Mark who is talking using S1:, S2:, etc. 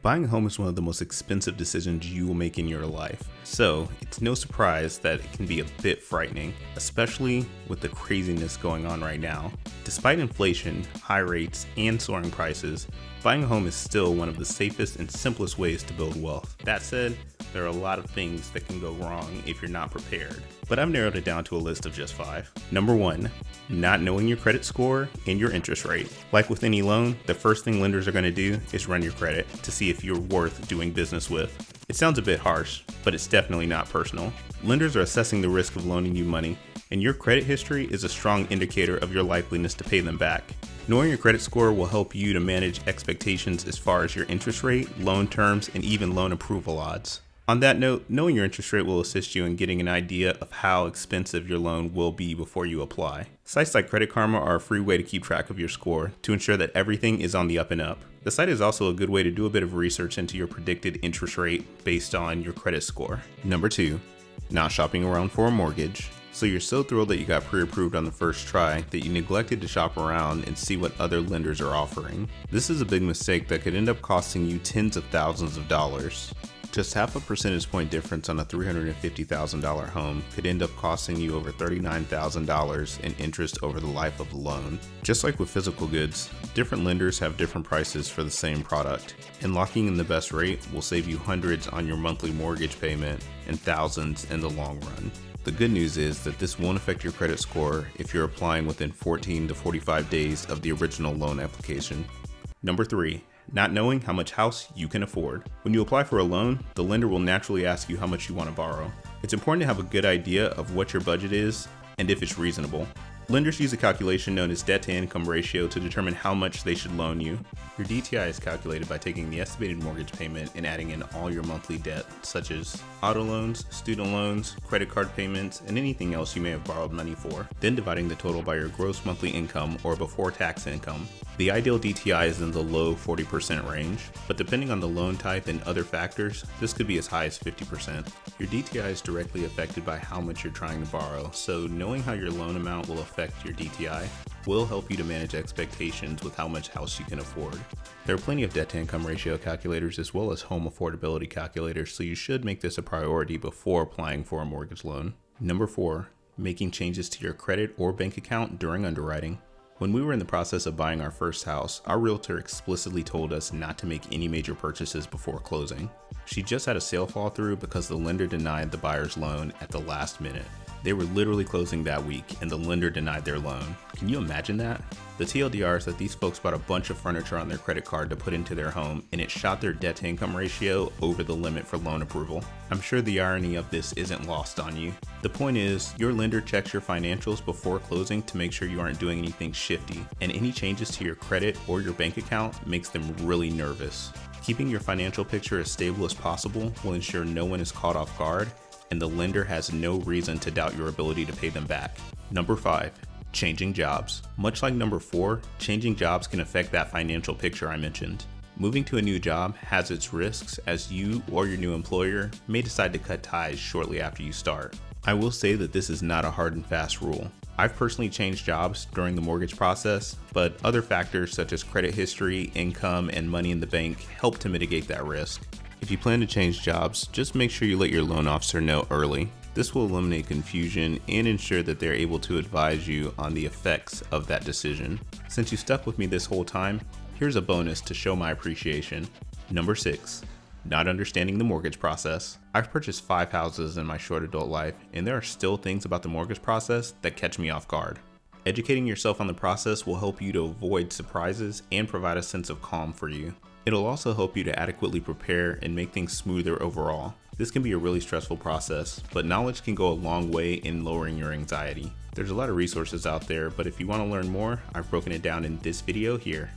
S1: Buying a home is one of the most expensive decisions you will make in your life, so it's no surprise that it can be a bit frightening, especially with the craziness going on right now. Despite inflation, high rates, and soaring prices, buying a home is still one of the safest and simplest ways to build wealth. That said, there are a lot of things that can go wrong if you're not prepared, but I've narrowed it down to a list of just 5. Number 1, not knowing your credit score and your interest rate. Like with any loan, the first thing lenders are going to do is run your credit to see if you're worth doing business with. It sounds a bit harsh, but it's definitely not personal. Lenders are assessing the risk of loaning you money, and your credit history is a strong indicator of your likeliness to pay them back. Knowing your credit score will help you to manage expectations as far as your interest rate, loan terms, and even loan approval odds. On that note, knowing your interest rate will assist you in getting an idea of how expensive your loan will be before you apply. Sites like Credit Karma are a free way to keep track of your score to ensure that everything is on the up and up. The site is also a good way to do a bit of research into your predicted interest rate based on your credit score. Number 2, not shopping around for a mortgage. So you're so thrilled that you got pre-approved on the first try that you neglected to shop around and see what other lenders are offering. This is a big mistake that could end up costing you tens of thousands of dollars. Just half a percentage point difference on a $350,000 home could end up costing you over $39,000 in interest over the life of the loan. Just like with physical goods, different lenders have different prices for the same product, and locking in the best rate will save you hundreds on your monthly mortgage payment and thousands in the long run. The good news is that this won't affect your credit score if you're applying within 14 to 45 days of the original loan application. Number 3, not knowing how much house you can afford. When you apply for a loan, the lender will naturally ask you how much you want to borrow. It's important to have a good idea of what your budget is and if it's reasonable. Lenders use a calculation known as debt-to-income ratio to determine how much they should loan you. Your DTI is calculated by taking the estimated mortgage payment and adding in all your monthly debt, such as auto loans, student loans, credit card payments, and anything else you may have borrowed money for, then dividing the total by your gross monthly income or before tax income. The ideal DTI is in the low 40% range, but depending on the loan type and other factors, this could be as high as 50%. Your DTI is directly affected by how much you're trying to borrow, so knowing how your loan amount will affect your DTI will help you to manage expectations with how much house you can afford. There are plenty of debt-to-income ratio calculators as well as home affordability calculators, so you should make this a priority before applying for a mortgage loan. Number 4, making changes to your credit or bank account during underwriting. When we were in the process of buying our first house, our realtor explicitly told us not to make any major purchases before closing. She just had a sale fall through because the lender denied the buyer's loan at the last minute. They were literally closing that week and the lender denied their loan. Can you imagine that? The TLDR is that these folks bought a bunch of furniture on their credit card to put into their home, and it shot their debt to income ratio over the limit for loan approval. I'm sure the irony of this isn't lost on you. The point is, your lender checks your financials before closing to make sure you aren't doing anything shifty, and any changes to your credit or your bank account makes them really nervous. Keeping your financial picture as stable as possible will ensure no one is caught off guard, and the lender has no reason to doubt your ability to pay them back. Number 5, changing jobs. Much like number 4, changing jobs can affect that financial picture I mentioned. Moving to a new job has its risks, as you or your new employer may decide to cut ties shortly after you start. I will say that this is not a hard and fast rule. I've personally changed jobs during the mortgage process, but other factors such as credit history, income, and money in the bank help to mitigate that risk. If you plan to change jobs, just make sure you let your loan officer know early. This will eliminate confusion and ensure that they're able to advise you on the effects of that decision. Since you stuck with me this whole time, here's a bonus to show my appreciation. Number 6, not understanding the mortgage process. I've purchased 5 houses in my short adult life, and there are still things about the mortgage process that catch me off guard. Educating yourself on the process will help you to avoid surprises and provide a sense of calm for you. It'll also help you to adequately prepare and make things smoother overall. This can be a really stressful process, but knowledge can go a long way in lowering your anxiety. There's a lot of resources out there, but if you want to learn more, I've broken it down in this video here.